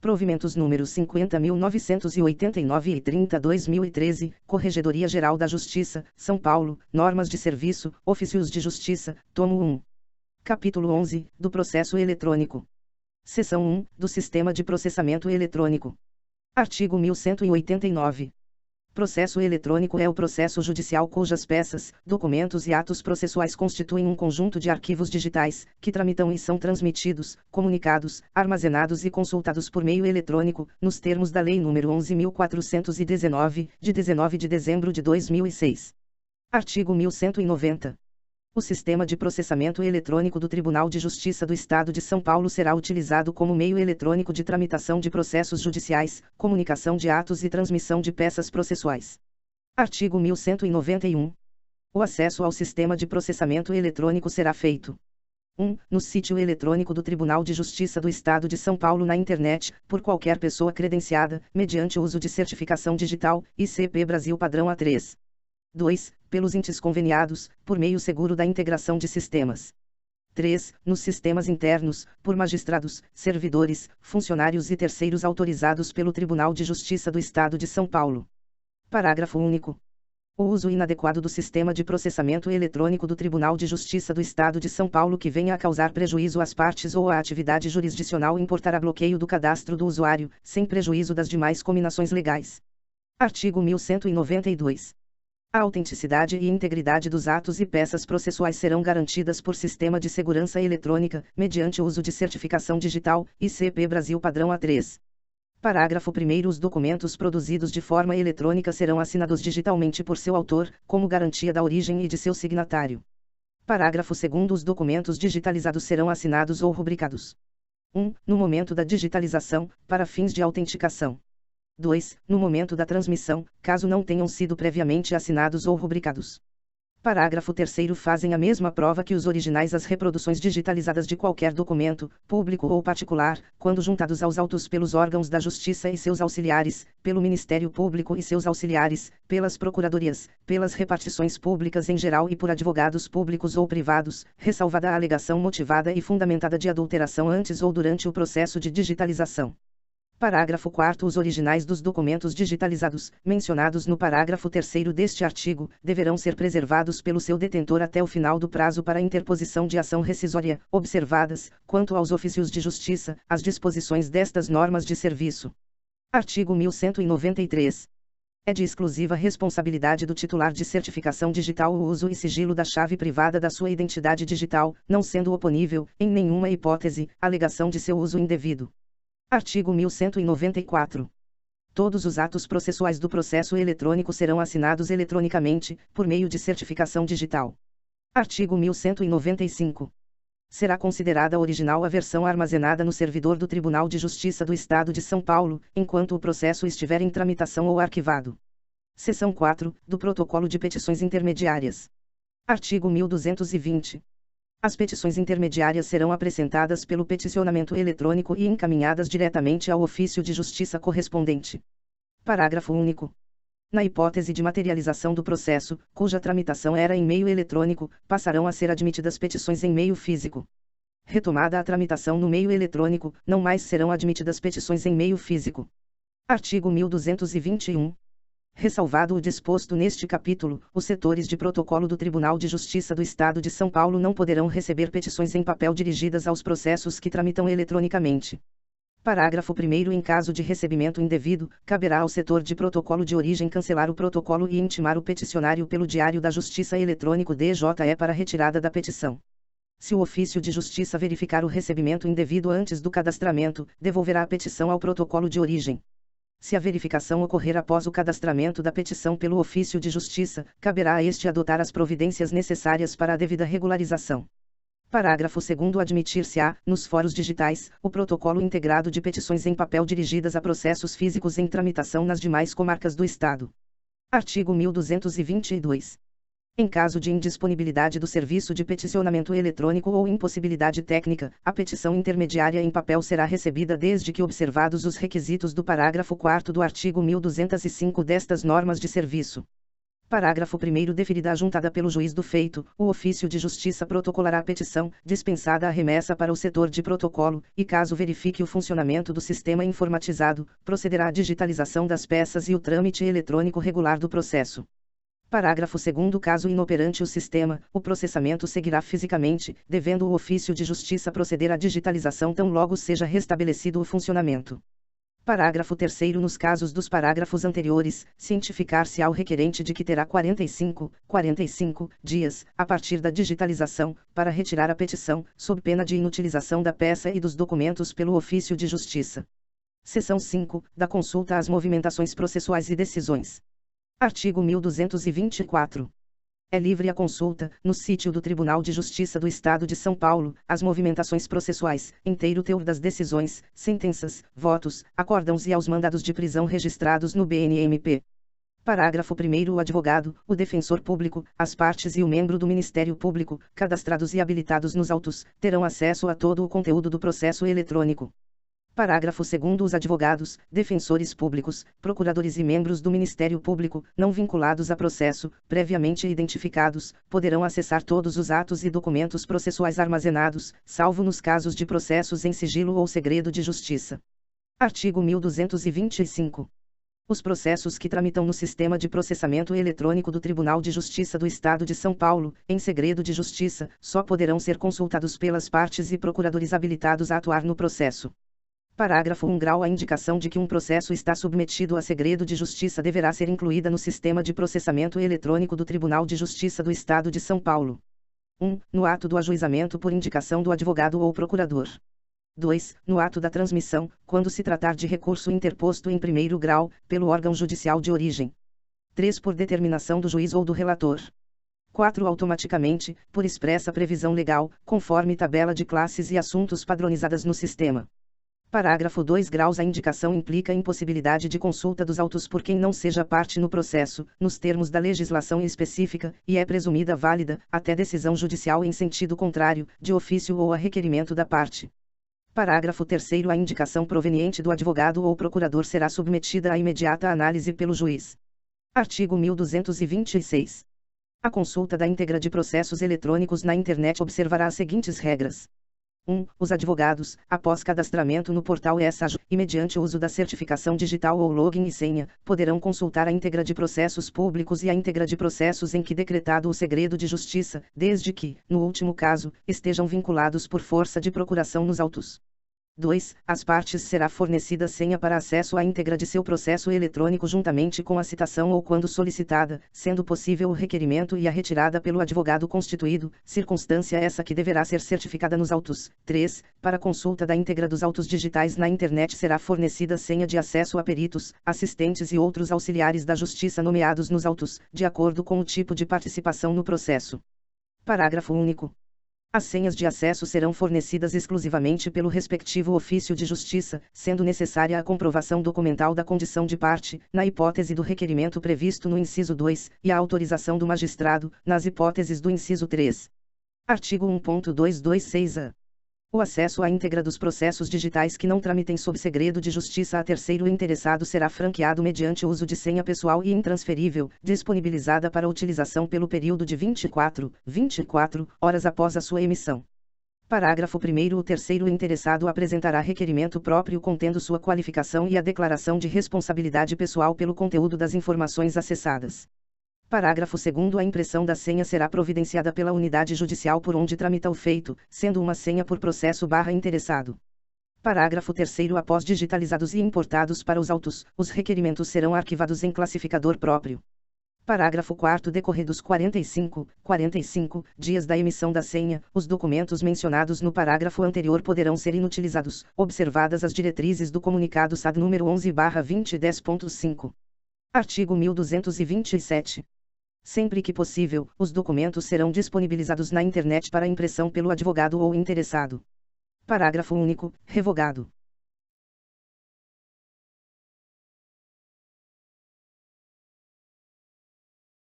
Provimentos números 50.989 e 30/2013, Corregedoria Geral da Justiça, São Paulo, Normas de Serviço, Ofícios de Justiça, tomo 1. Capítulo 11, do Processo Eletrônico. Seção 1, do Sistema de Processamento Eletrônico. Artigo 1189. Processo eletrônico é o processo judicial cujas peças, documentos e atos processuais constituem um conjunto de arquivos digitais, que tramitam e são transmitidos, comunicados, armazenados e consultados por meio eletrônico, nos termos da Lei nº 11.419, de 19 de dezembro de 2006. Artigo 1190. O sistema de processamento eletrônico do Tribunal de Justiça do Estado de São Paulo será utilizado como meio eletrônico de tramitação de processos judiciais, comunicação de atos e transmissão de peças processuais. Artigo 1191. O acesso ao sistema de processamento eletrônico será feito: 1. No sítio eletrônico do Tribunal de Justiça do Estado de São Paulo na internet, por qualquer pessoa credenciada, mediante uso de certificação digital, ICP Brasil padrão A3. 2. Pelos entes conveniados, por meio seguro da integração de sistemas. 3. Nos sistemas internos, por magistrados, servidores, funcionários e terceiros autorizados pelo Tribunal de Justiça do Estado de São Paulo. Parágrafo único. O uso inadequado do sistema de processamento eletrônico do Tribunal de Justiça do Estado de São Paulo que venha a causar prejuízo às partes ou à atividade jurisdicional importará bloqueio do cadastro do usuário, sem prejuízo das demais cominações legais. Artigo 1192. A autenticidade e integridade dos atos e peças processuais serão garantidas por sistema de segurança eletrônica, mediante o uso de certificação digital, ICP Brasil padrão A3. Parágrafo 1º. Os documentos produzidos de forma eletrônica serão assinados digitalmente por seu autor, como garantia da origem e de seu signatário. Parágrafo 2º. Os documentos digitalizados serão assinados ou rubricados: 1. No momento da digitalização, para fins de autenticação. 2. No momento da transmissão, caso não tenham sido previamente assinados ou rubricados. Parágrafo 3º. Fazem a mesma prova que os originais as reproduções digitalizadas de qualquer documento, público ou particular, quando juntados aos autos pelos órgãos da Justiça e seus auxiliares, pelo Ministério Público e seus auxiliares, pelas procuradorias, pelas repartições públicas em geral e por advogados públicos ou privados, ressalvada a alegação motivada e fundamentada de adulteração antes ou durante o processo de digitalização. Parágrafo 4º. Os originais dos documentos digitalizados, mencionados no parágrafo 3º deste artigo, deverão ser preservados pelo seu detentor até o final do prazo para interposição de ação rescisória, observadas, quanto aos ofícios de justiça, as disposições destas normas de serviço. Artigo 1193. É de exclusiva responsabilidade do titular de certificação digital o uso e sigilo da chave privada da sua identidade digital, não sendo oponível, em nenhuma hipótese, alegação de seu uso indevido. Artigo 1194. Todos os atos processuais do processo eletrônico serão assinados eletronicamente, por meio de certificação digital. Artigo 1195. Será considerada original a versão armazenada no servidor do Tribunal de Justiça do Estado de São Paulo, enquanto o processo estiver em tramitação ou arquivado. Seção 4, do Protocolo de Petições Intermediárias. Artigo 1220. As petições intermediárias serão apresentadas pelo peticionamento eletrônico e encaminhadas diretamente ao ofício de justiça correspondente. Parágrafo único. Na hipótese de materialização do processo, cuja tramitação era em meio eletrônico, passarão a ser admitidas petições em meio físico. Retomada a tramitação no meio eletrônico, não mais serão admitidas petições em meio físico. Artigo 1221. Ressalvado o disposto neste capítulo, os setores de protocolo do Tribunal de Justiça do Estado de São Paulo não poderão receber petições em papel dirigidas aos processos que tramitam eletronicamente. Parágrafo 1º. Em caso de recebimento indevido, caberá ao setor de protocolo de origem cancelar o protocolo e intimar o peticionário pelo Diário da Justiça eletrônico DJE para retirada da petição. Se o ofício de justiça verificar o recebimento indevido antes do cadastramento, devolverá a petição ao protocolo de origem. Se a verificação ocorrer após o cadastramento da petição pelo ofício de justiça, caberá a este adotar as providências necessárias para a devida regularização. Parágrafo 2º. Admitir-se-á, nos fóruns digitais, o protocolo integrado de petições em papel dirigidas a processos físicos em tramitação nas demais comarcas do Estado. Artigo 1222. Em caso de indisponibilidade do serviço de peticionamento eletrônico ou impossibilidade técnica, a petição intermediária em papel será recebida desde que observados os requisitos do parágrafo 4º do artigo 1205 destas normas de serviço. Parágrafo 1º. Deferida a juntada pelo juiz do feito, o ofício de justiça protocolará a petição, dispensada a remessa para o setor de protocolo, e caso verifique o funcionamento do sistema informatizado, procederá à digitalização das peças e o trâmite eletrônico regular do processo. Parágrafo 2º. Caso inoperante o sistema, o processamento seguirá fisicamente, devendo o ofício de justiça proceder à digitalização tão logo seja restabelecido o funcionamento. Parágrafo 3º. Nos casos dos parágrafos anteriores, cientificar-se ao requerente de que terá 45 dias, a partir da digitalização, para retirar a petição, sob pena de inutilização da peça e dos documentos pelo ofício de justiça. Seção 5, da consulta às movimentações processuais e decisões. Artigo 1224. É livre a consulta, no sítio do Tribunal de Justiça do Estado de São Paulo, as movimentações processuais, inteiro teor das decisões, sentenças, votos, acórdãos e aos mandados de prisão registrados no BNMP. Parágrafo 1º. O advogado, o defensor público, as partes e o membro do Ministério Público, cadastrados e habilitados nos autos, terão acesso a todo o conteúdo do processo eletrônico. Parágrafo 2º. Os advogados, defensores públicos, procuradores e membros do Ministério Público, não vinculados a processo, previamente identificados, poderão acessar todos os atos e documentos processuais armazenados, salvo nos casos de processos em sigilo ou segredo de justiça. Artigo 1225. Os processos que tramitam no Sistema de Processamento Eletrônico do Tribunal de Justiça do Estado de São Paulo, em segredo de justiça, só poderão ser consultados pelas partes e procuradores habilitados a atuar no processo. Parágrafo 1. A indicação de que um processo está submetido a segredo de justiça deverá ser incluída no Sistema de Processamento Eletrônico do Tribunal de Justiça do Estado de São Paulo. 1. No ato do ajuizamento por indicação do advogado ou procurador. 2. No ato da transmissão, quando se tratar de recurso interposto em primeiro grau, pelo órgão judicial de origem. 3. Por determinação do juiz ou do relator. 4. Automaticamente, por expressa previsão legal, conforme tabela de classes e assuntos padronizadas no sistema. Parágrafo 2. A indicação implica impossibilidade de consulta dos autos por quem não seja parte no processo, nos termos da legislação específica, e é presumida válida, até decisão judicial em sentido contrário, de ofício ou a requerimento da parte. Parágrafo 3º. A indicação proveniente do advogado ou procurador será submetida à imediata análise pelo juiz. Artigo 1226. A consulta da íntegra de processos eletrônicos na internet observará as seguintes regras. 1. Os advogados, após cadastramento no portal ESAJ, e mediante o uso da certificação digital ou login e senha, poderão consultar a íntegra de processos públicos e a íntegra de processos em que decretado o segredo de justiça, desde que, no último caso, estejam vinculados por força de procuração nos autos. 2. Às partes será fornecida senha para acesso à íntegra de seu processo eletrônico juntamente com a citação ou quando solicitada, sendo possível o requerimento e a retirada pelo advogado constituído, circunstância essa que deverá ser certificada nos autos. 3. Para consulta da íntegra dos autos digitais na internet será fornecida senha de acesso a peritos, assistentes e outros auxiliares da Justiça nomeados nos autos, de acordo com o tipo de participação no processo. Parágrafo único. As senhas de acesso serão fornecidas exclusivamente pelo respectivo ofício de justiça, sendo necessária a comprovação documental da condição de parte, na hipótese do requerimento previsto no inciso 2, e a autorização do magistrado, nas hipóteses do inciso 3. Artigo 1.226-A. O acesso à íntegra dos processos digitais que não tramitem sob segredo de justiça a terceiro interessado será franqueado mediante uso de senha pessoal e intransferível, disponibilizada para utilização pelo período de 24 horas após a sua emissão. Parágrafo 1º. O terceiro interessado apresentará requerimento próprio contendo sua qualificação e a declaração de responsabilidade pessoal pelo conteúdo das informações acessadas. Parágrafo 2º. A impressão da senha será providenciada pela unidade judicial por onde tramita o feito, sendo uma senha por processo/interessado. Parágrafo 3º. Após digitalizados e importados para os autos, os requerimentos serão arquivados em classificador próprio. Parágrafo 4º. Decorridos 45 dias da emissão da senha, os documentos mencionados no parágrafo anterior poderão ser inutilizados, observadas as diretrizes do comunicado SAD número 11/2010.5. Artigo 1227. Sempre que possível, os documentos serão disponibilizados na internet para impressão pelo advogado ou interessado. Parágrafo único. Revogado